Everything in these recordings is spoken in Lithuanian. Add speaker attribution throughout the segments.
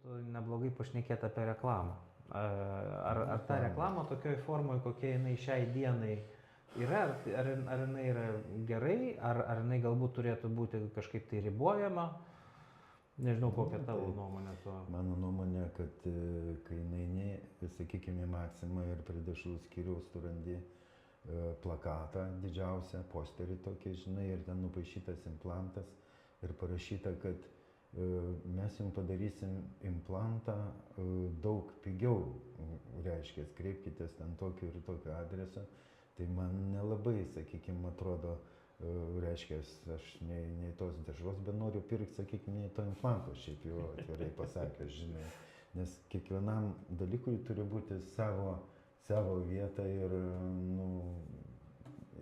Speaker 1: būtų neblogai pašnekėti apie reklamą. Ar ta reklama tokioj formoje, kokia jinai šiai dienai yra, ar jinai yra gerai, ar jinai galbūt turėtų būti kažkaip tai ribojama? Nežinau, kokia tavo nuomonė tuo.
Speaker 2: Mano nuomonė, kad kai eini, sakykime, į Maksimą ir prie dešrų skyriaus tu randi plakatą didžiausią, posterį tokį, žinai, ir ten nupaišytas implantas ir parašyta, kad mes jums padarysim implantą daug pigiau, reiškia, kreipkitės ten tokiu ir tokiu adresu. Tai man nelabai, sakykime, atrodo, reiškia, aš nei tos dešros, bet noriu pirkti, sakykime, nei to implanto, šiaip jau atvirai pasakęs, žinai. Nes kiekvienam dalykui turi būti savo vieta ir,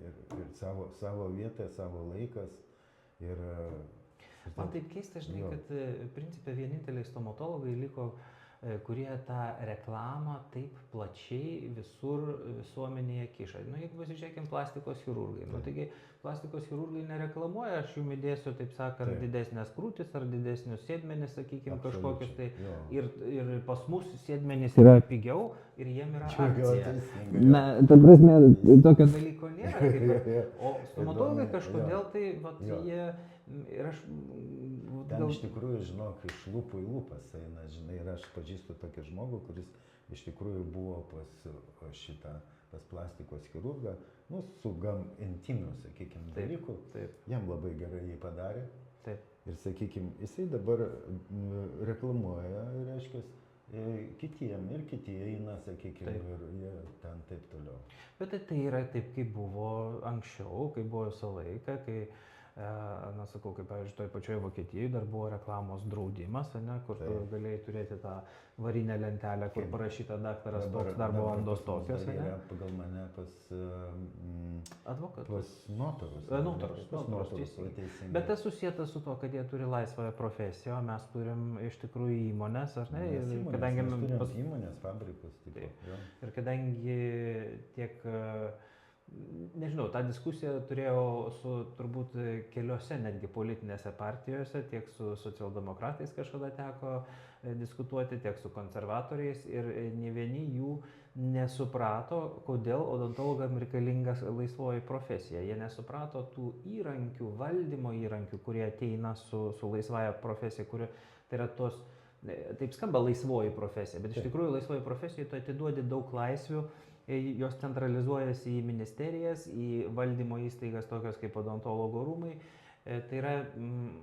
Speaker 2: ir savo vieta, savo laikas.
Speaker 1: Man taip keista, žinai, kad principė vieninteliai stomatologai liko, kurie tą reklamą taip plačiai visur visuomenėje kiša. Jeigu pasižiūrėkim plastikos chirurgai. Taigi plastikos chirurgai nereklamuoja, aš jums įdėsiu, taip sakant, didesnės krūtis ar didesnius sėdmenis, sakykime, kažkokius tai. Ir pas mus sėdmenys yra pigiau ir jiem yra akcija. Na, ta prasme, tokio dalyko nėra. O stomatologai kažkodėl tai, jie... Ir aš...
Speaker 2: Ten iš tikrųjų, žinok, iš lūpų į lūpas eina, žinai, ir aš pažįstu tokį žmogų, kuris iš tikrųjų buvo pas plastikos chirurgą, su gan intimiu, sakykime, dalyku. Jam labai gerai jį padarė. Ir, sakykime, jisai dabar reklamuoja, reiškia, kitiem ir kitie eina, sakykime, ir jie ten taip toliau.
Speaker 1: Bet tai yra taip, kaip buvo anksčiau, kaip buvo visą laiką, kai sakau, kaip, pavyzdžiui, toj pačioje Vokietijoje dar buvo reklamos draudimas, kur tu galėjai turėti tą varinę lentelę, kur parašyta daktaras toks, darbo valandos tokios.
Speaker 2: Pagal mane pas
Speaker 1: advokatus.
Speaker 2: Pas notarus.
Speaker 1: Teisingai. Bet tas susietas su to, kad jie turi laisvąją profesiją, o mes turim iš tikrųjų įmonės, ar ne?
Speaker 2: Įmonės, fabrikus.
Speaker 1: Ir kadangi tiek... Nežinau, tą diskusiją turėjau su turbūt keliose netgi politinėse partijose, tiek su socialdemokratais kažkada teko diskutuoti, tiek su konservatoriais ir ne vieni jų nesuprato, kodėl odontologam reikalinga laisvoji profesija. Jie nesuprato tų įrankių, valdymo įrankių, kurie ateina su laisvąja profesija, kuri tai yra tos, taip skamba laisvoji profesija, bet iš tikrųjų laisvoji profesija tu atiduodi daug laisvių. Jos centralizuojasi į ministerijas, į valdymo įstaigas tokios kaip odontologo rūmai. Tai yra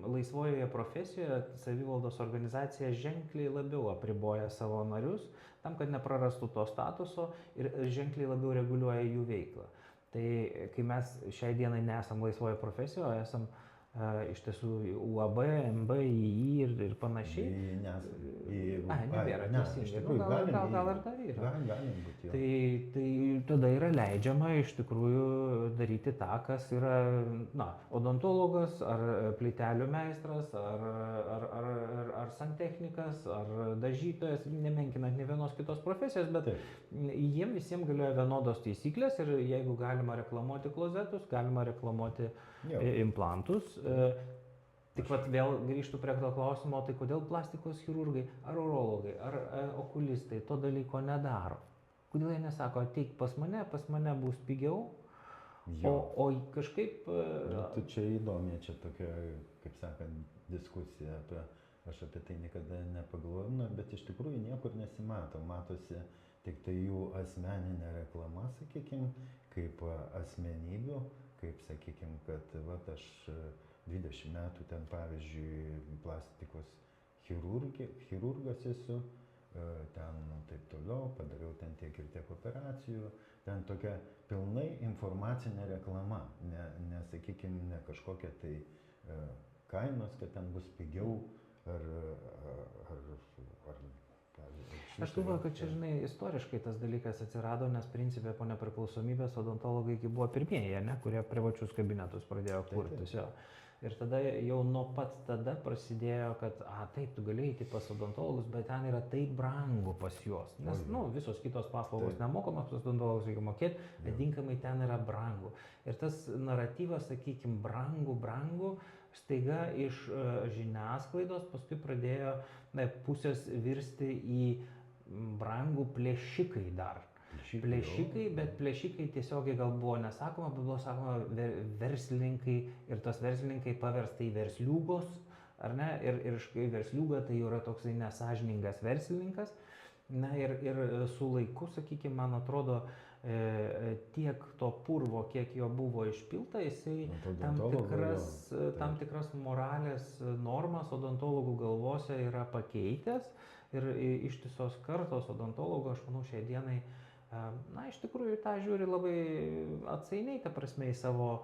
Speaker 1: laisvojoje profesijoje savivaldos organizacija ženkliai labiau apriboja savo narius, tam, kad neprarastų to statuso ir ženkliai labiau reguliuoja jų veiklą. Tai kai mes šiai dienai nesam laisvoje profesijoje, esam iš tiesų UAB, MB, II ir panašiai. Nebėra teisingai. Gal ir dar yra. Tai tada yra leidžiama iš tikrųjų daryti tą, kas yra odontologas, ar plytelių meistras, ar santechnikas, ar dažytojas, nemenkinant ne vienos kitos profesijos, bet jiem visiems galioja vienodos taisyklės ir jeigu galima reklamuoti klozetus, galima reklamuoti implantus. Tik vėl grįžtu prie to klausimo, tai kodėl plastikos chirurgai, ar urologai, ar okulistai to dalyko nedaro? Kodėl jie nesako, ateik pas mane bus pigiau, o kažkaip...
Speaker 2: Tu čia įdomi, čia tokia, kaip sakant, diskusija, aš apie tai niekada nepagalvojau, bet iš tikrųjų niekur nesimato, matosi tik tai jų asmeninė reklama, sakykime, kaip asmenybių, kaip, sakykime, kad aš 20 metų ten, pavyzdžiui, plastikos chirurgas esu, ten taip toliau, padariau ten tiek ir tiek operacijų, ten tokia pilnai informacinė reklama, sakykime, ne kažkokia tai kainos, kad ten bus pigiau, ar
Speaker 1: Aš galvoju, kad čia, žinai, istoriškai tas dalykas atsirado, nes principė po nepriklausomybės odontologai buvo pirmieji, kurie privačius kabinetus pradėjo kurtis. Ir tada jau nuo pat tada prasidėjo, kad taip, tu gali eiti pas odontologus, bet ten yra taip brangu pas juos. Nes visos kitos paslaugos nemokamas, pas odontologus reikia mokėti, bet tinkamai ten yra brangu. Ir tas naratyvas, sakykime, brangu, staiga iš žiniasklaidos paskui pradėjo pusės virsti į brangų plėšikai dar. Plėšikai, bet plėšikai tiesiogiai gal buvo nesakoma, bet buvo sakoma verslininkai ir tos verslininkai paversta į versliūgos, ar ne, ir versliūga tai yra toksai nesažiningas verslininkas. Na ir su laiku, sakykime, man atrodo, tiek to purvo, kiek jo buvo išpilta, jisai tam tikras moralės normas odontologų galvose yra pakeitęs ir ištisos kartos odontologų, aš manau, šiai dienai, na, iš tikrųjų tą žiūri labai atsainiai, ta prasme, į savo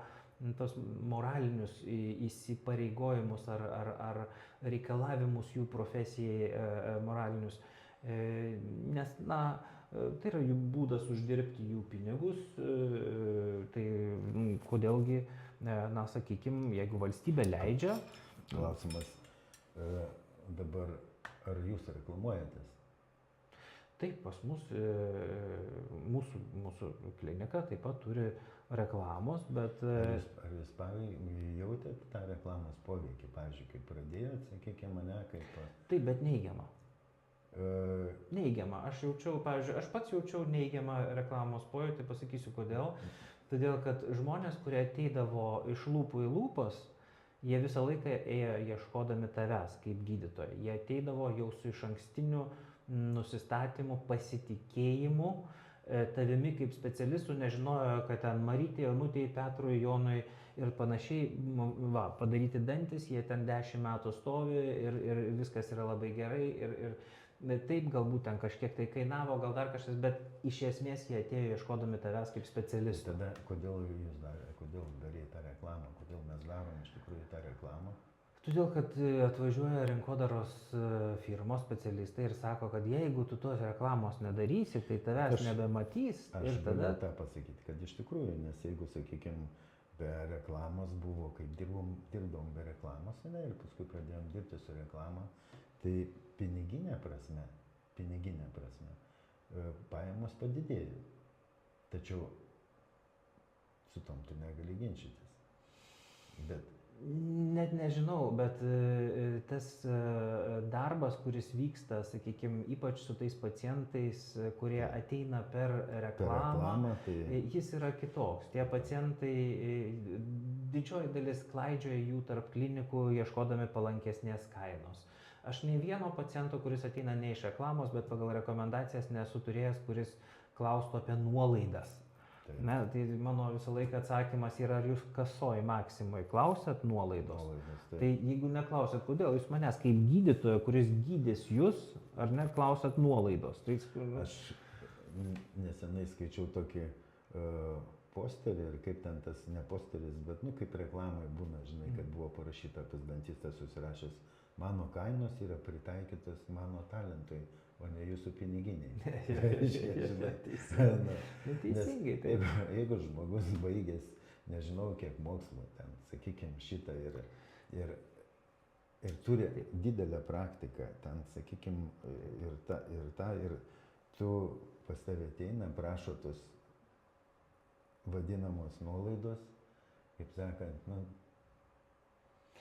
Speaker 1: tos moralinius įsipareigojimus ar reikalavimus jų profesijai moralinius. Nes, na, tai yra jų būdas uždirbti jų pinigus, tai kodėlgi, na, sakykime, jeigu valstybė leidžia.
Speaker 2: Klausimas, dabar ar jūs reklamuojatės?
Speaker 1: Taip, pas mus, mūsų klinika taip pat turi reklamos, bet...
Speaker 2: Ar jūs jautėte tą reklamos poveikį, pavyzdžiui, kai pradėjot, sakykime, mane kaip...
Speaker 1: Taip, bet neigiamą. Neigiamą. Aš jaučiau, pavyzdžiui, aš pats jaučiau neigiamą reklamos pojūtį, pasakysiu kodėl. Todėl, kad žmonės, kurie ateidavo iš lūpų į lūpas, jie visą laiką ėjo ieškodami tavęs kaip gydytojo. Jie ateidavo jau su išankstiniu nusistatymu, pasitikėjimu tavimi kaip specialistų, nežinojo, kad ten Marytei, Onutei, Petrui, Jonui ir panašiai, va, padaryti dantis, jie ten 10 metų stovi ir viskas yra labai gerai ir taip, galbūt ten kažkiek tai kainavo, gal dar kažkas, bet iš esmės jie atėjo ieškodami tavęs kaip specialistų.
Speaker 2: Tada kodėl jūs darėte tą reklamą, kodėl mes darom iš tikrųjų tą reklamą?
Speaker 1: Todėl, kad atvažiuoja rinkodaros firmos specialistai ir sako, kad jeigu tu tos reklamos nedarysi, tai tavęs nebematys.
Speaker 2: Aš galiu tą pasakyti, kad iš tikrųjų, nes jeigu, sakykime, be reklamos buvo, kaip dirbom be reklamos, ne, ir paskui pradėjom dirbti su reklama, tai piniginė prasme, pajamos padidėjo. Tačiau su tom tu negali ginčytis. Bet
Speaker 1: net nežinau, bet tas darbas, kuris vyksta, sakykime, ypač su tais pacientais, kurie ateina per reklamą, jis yra kitoks. Tie pacientai, didžioji dalis klaidžioja jų tarp klinikų, ieškodami palankesnės kainos. Aš nei vieno paciento, kuris ateina ne iš reklamos, bet pagal rekomendacijas nesu turėjęs, kuris klaustų apie nuolaidas. Ne, tai mano visą laiką atsakymas yra, ar jūs kasoj Maksimoj klausėt nuolaidos? Tai jeigu neklausėt, kodėl jūs manęs kaip gydytojo, kuris gydys jūs, ar ne klausėt nuolaidos? Tai...
Speaker 2: Aš nesenai skaičiau tokį posterį, ir kaip ten tas ne posteris, bet kaip reklamai būna, žinai, kad buvo parašyta, tas dantistas susirašęs, mano kainos yra pritaikytas mano talentui, o ne jūsų piniginiai.
Speaker 1: Teisingai.
Speaker 2: Jeigu žmogus baigęs, nežinau kiek mokslo, ten, sakykime, šitą ir turi didelę praktiką, ten, sakykime, ir tu pas tave ateina, prašo tos vadinamos nuolaidos, kaip sakant,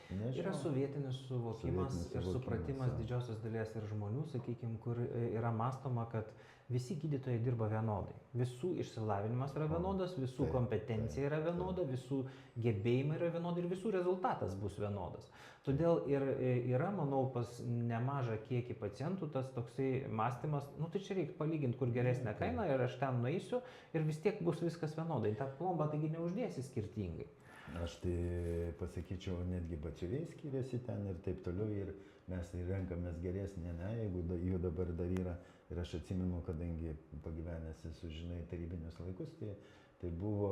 Speaker 1: Yra sovietinis suvokimas ir supratimas didžiosios dalies ir žmonių, sakykime, kur yra mąstoma, kad visi gydytojai dirba vienodai. Visų išsilavinimas yra vienodas, visų kompetencija yra vienoda, visų gebėjimai yra vienodai ir visų rezultatas bus vienodas. Todėl ir yra, manau, pas nemažą kiekį pacientų tas toksai mąstymas, tai čia reikia palyginti, kur geresnė kaina ir aš ten nueisiu ir vis tiek bus viskas vienodai. Ta plombą taigi neuždėsi skirtingai.
Speaker 2: Aš tai pasakyčiau, netgi batsiuviai skiriasi ten ir taip toliau, ir mes renkamės geresnį, jeigu jų dabar dar yra. Ir aš atsimenu, kadangi pagyvenęs esu, žinai, tarybinius laikus, tai buvo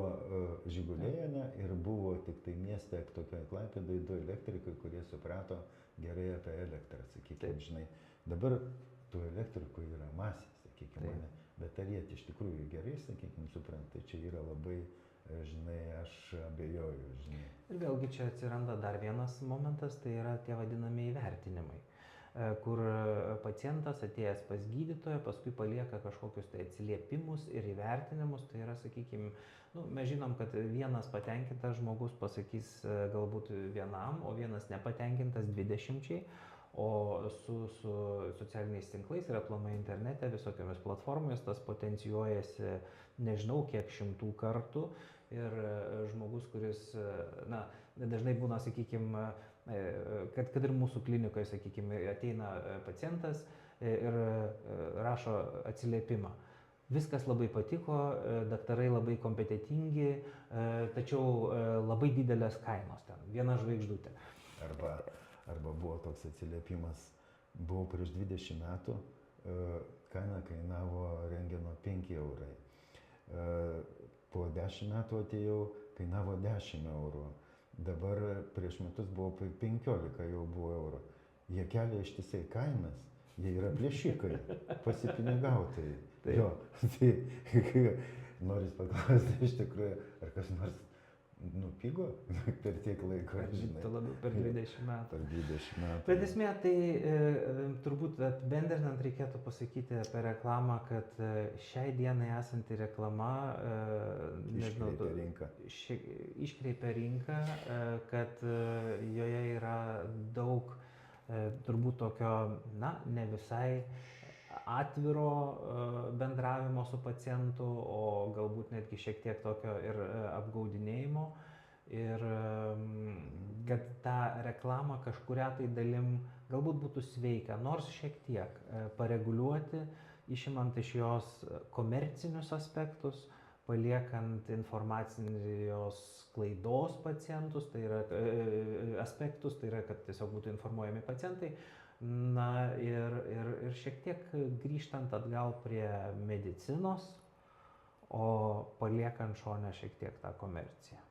Speaker 2: Žigulėje ir buvo tik tai mieste tokia Klaipėdoje 2 elektrikai, kurie suprato gerai apie elektrą, sakykime, žinai. Dabar tų elektrikų yra masė, sakykime, bet ar jie iš tikrųjų gerai, sakykime, supranta, čia yra labai... Žinai, aš abejoju, žinai.
Speaker 1: Ir vėlgi čia atsiranda dar vienas momentas, tai yra tie vadinami įvertinimai. kur pacientas atėjęs pas gydytoją, paskui palieka kažkokius tai atsiliepimus ir įvertinimus. Tai yra, sakykime, mes žinom, kad vienas patenkintas žmogus pasakys galbūt vienam, o vienas nepatenkintas 20. O su socialiniais tinklais ir aplamai internete, visokiamis platformomis tas potencijuojasi nežinau kiek šimtų kartų. Ir žmogus, kuris, dažnai būna, sakykime, kad ir mūsų klinikoje, sakykime, ateina pacientas ir rašo atsiliepimą. Viskas labai patiko, daktarai labai kompetentingi, tačiau labai didelės kainos ten, 1 žvaigždutė.
Speaker 2: Arba buvo toks atsiliepimas, buvo prieš 20 metų, kaina kainavo rentgeno 5 eurai. Po 10 metų atėjau, kainavo 10 eurų. Dabar prieš metus buvo 15 jau buvo eurų. Jie kelia ištisai kainas, jie yra plėšikai, pasipinigautojai. Jo, tai noris paklausti iš tikrųjų, ar kas nors nupigo per tiek laiko, žinai.
Speaker 1: Tai labiau per 20 metų.
Speaker 2: Per 20 metų.
Speaker 1: Bet esmė, tai turbūt apibendrinant reikėtų pasakyti apie reklamą, kad šiai dienai esanti reklama, iškreipia rinką, kad joje yra daug turbūt tokio, ne visai atviro bendravimo su pacientu, o galbūt netgi šiek tiek tokio ir apgaudinėjimo. Ir kad tą reklamą kažkuria tai dalim galbūt būtų sveika, nors šiek tiek pareguliuoti, išimant iš jos komercinius aspektus, paliekant informacinės sklaidos pacientus, tai yra aspektus, tai yra, kad tiesiog būtų informuojami pacientai. Ir šiek tiek grįžtant atgal prie medicinos, o paliekant šone šiek tiek tą komerciją.